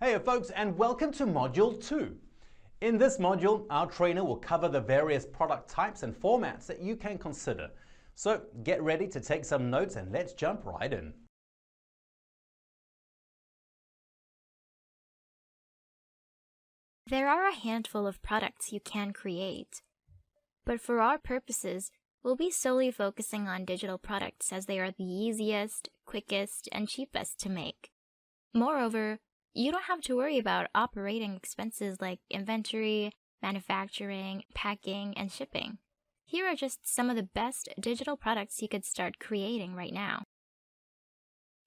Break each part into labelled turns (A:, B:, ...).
A: Hey folks, and welcome to Module 2. In this module, our trainer will cover the various product types and formats that you can consider. So get ready to take some notes and let's jump right in.
B: There are a handful of products you can create, but for our purposes, we'll be solely focusing on digital products as they are the easiest, quickest, and cheapest to make. Moreover, you don't have to worry about operating expenses like inventory, manufacturing, packing, and shipping. Here are just some of the best digital products you could start creating right now.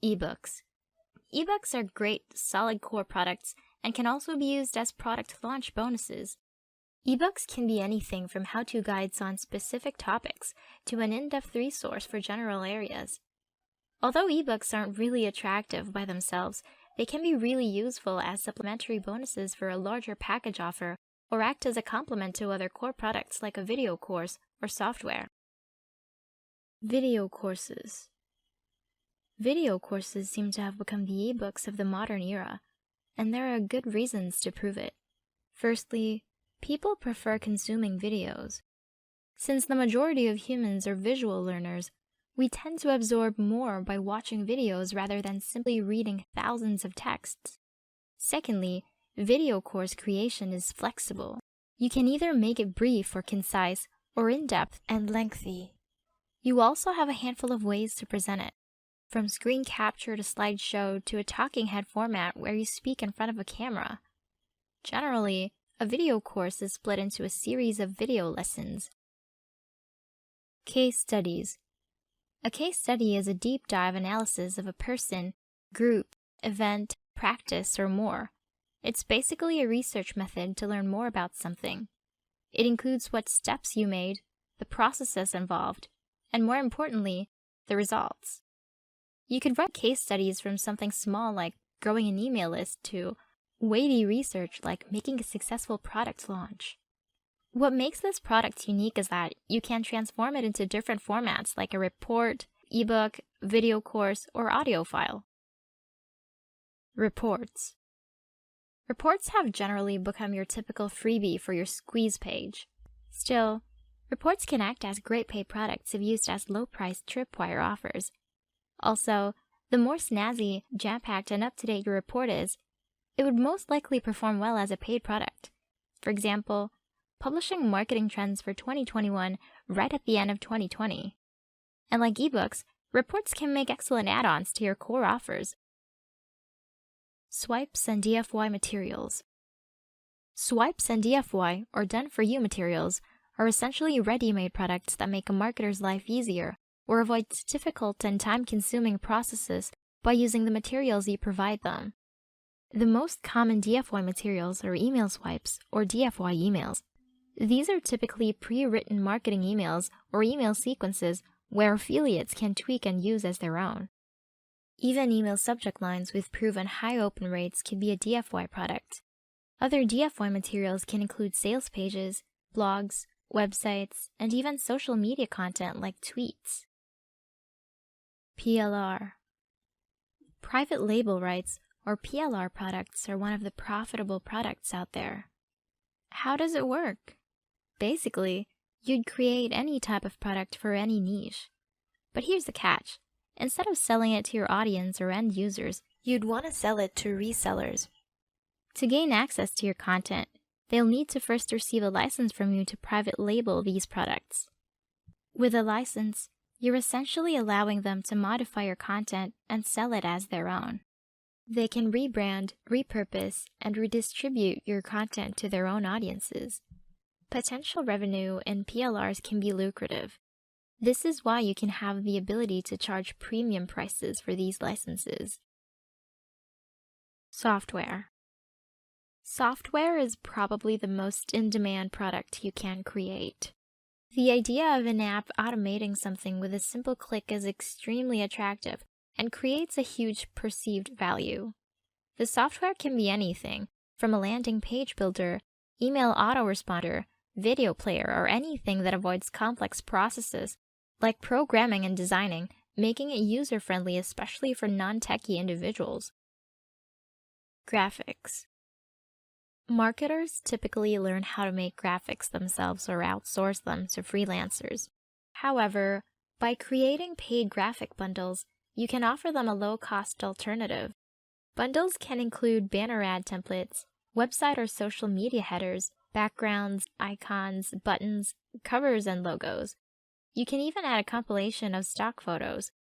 B: Ebooks. Ebooks are great, solid core products and can also be used as product launch bonuses. Ebooks can be anything from how-to guides on specific topics to an in-depth resource for general areas. Although ebooks aren't really attractive by themselves, they can be really useful as supplementary bonuses for a larger package offer or act as a complement to other core products like a video course or software. Video courses. Video courses seem to have become the ebooks of the modern era, and there are good reasons to prove it. Firstly, people prefer consuming videos. Since the majority of humans are visual learners, we tend to absorb more by watching videos rather than simply reading thousands of texts. Secondly, video course creation is flexible. You can either make it brief or concise, or in-depth and lengthy. You also have a handful of ways to present it, from screen capture to slideshow to a talking head format where you speak in front of a camera. Generally, a video course is split into a series of video lessons. Case studies. A case study is a deep dive analysis of a person, group, event, practice, or more. It's basically a research method to learn more about something. It includes what steps you made, the processes involved, and more importantly, the results. You could run case studies from something small like growing an email list to weighty research like making a successful product launch. What makes this product unique is that you can transform it into different formats like a report, ebook, video course, or audio file. Reports. Reports have generally become your typical freebie for your squeeze page. Still, reports can act as great paid products if used as low-priced tripwire offers. Also, the more snazzy, jam-packed, and up-to-date your report is, it would most likely perform well as a paid product. For example, publishing marketing trends for 2021 right at the end of 2020. And like ebooks, reports can make excellent add-ons to your core offers. Swipes and DFY materials. Swipes and DFY, or done-for-you materials, are essentially ready-made products that make a marketer's life easier or avoids difficult and time-consuming processes by using the materials you provide them. The most common DFY materials are email swipes or DFY emails. These are typically pre-written marketing emails or email sequences where affiliates can tweak and use as their own. Even email subject lines with proven high open rates can be a DFY product. Other DFY materials can include sales pages, blogs, websites, and even social media content like tweets. PLR. Private label rights, or PLR products, are one of the profitable products out there. How does it work? Basically, you'd create any type of product for any niche. But here's the catch. Instead of selling it to your audience or end users, you'd want to sell it to resellers. To gain access to your content, they'll need to first receive a license from you to private label these products. With a license, you're essentially allowing them to modify your content and sell it as their own. They can rebrand, repurpose, and redistribute your content to their own audiences. Potential revenue in PLRs can be lucrative. This is why you can have the ability to charge premium prices for these licenses. Software. Software is probably the most in-demand product you can create. The idea of an app automating something with a simple click is extremely attractive and creates a huge perceived value. The software can be anything, from a landing page builder, email autoresponder, video player, or anything that avoids complex processes like programming and designing, making it user-friendly especially for non-techie individuals. Graphics. Marketers typically learn how to make graphics themselves or outsource them to freelancers. However, by creating paid graphic bundles, you can offer them a low-cost alternative. Bundles can include banner ad templates, website or social media headers, backgrounds, icons, buttons, covers, and logos. You can even add a compilation of stock photos.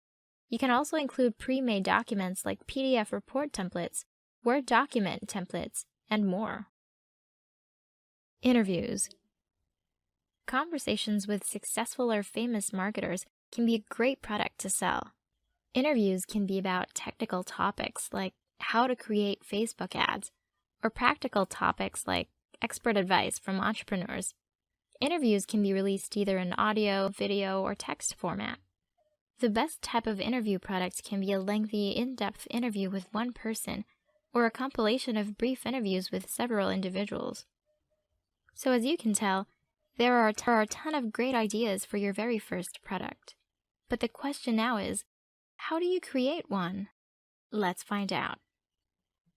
B: You can also include pre-made documents like PDF report templates, Word document templates, and more. Interviews. Conversations with successful or famous marketers can be a great product to sell. Interviews can be about technical topics like how to create Facebook ads, or practical topics like expert advice from entrepreneurs. Interviews can be released either in audio, video, or text format. The best type of interview product can be a lengthy, in-depth interview with one person, or a compilation of brief interviews with several individuals. So as you can tell, there are a ton of great ideas for your very first product. But the question now is, how do you create one? Let's find out.